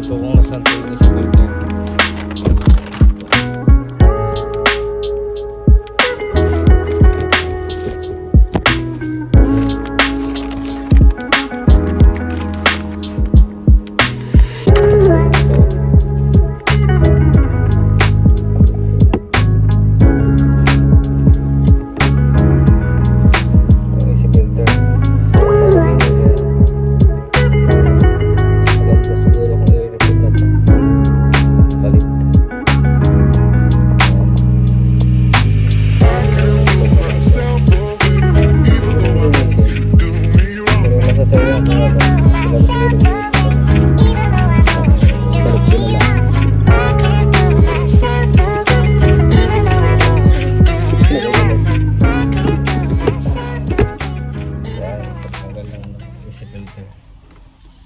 So kung nasaan ito yung AC filter. Filter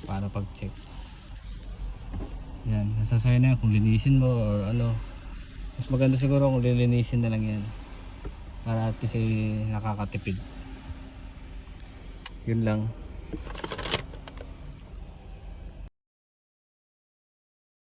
para pag-check. Yan, nasasayo na yan kung linisin mo or ano. Mas maganda siguro kung lilinisin na lang yan para at least nakakatipid. Yun lang.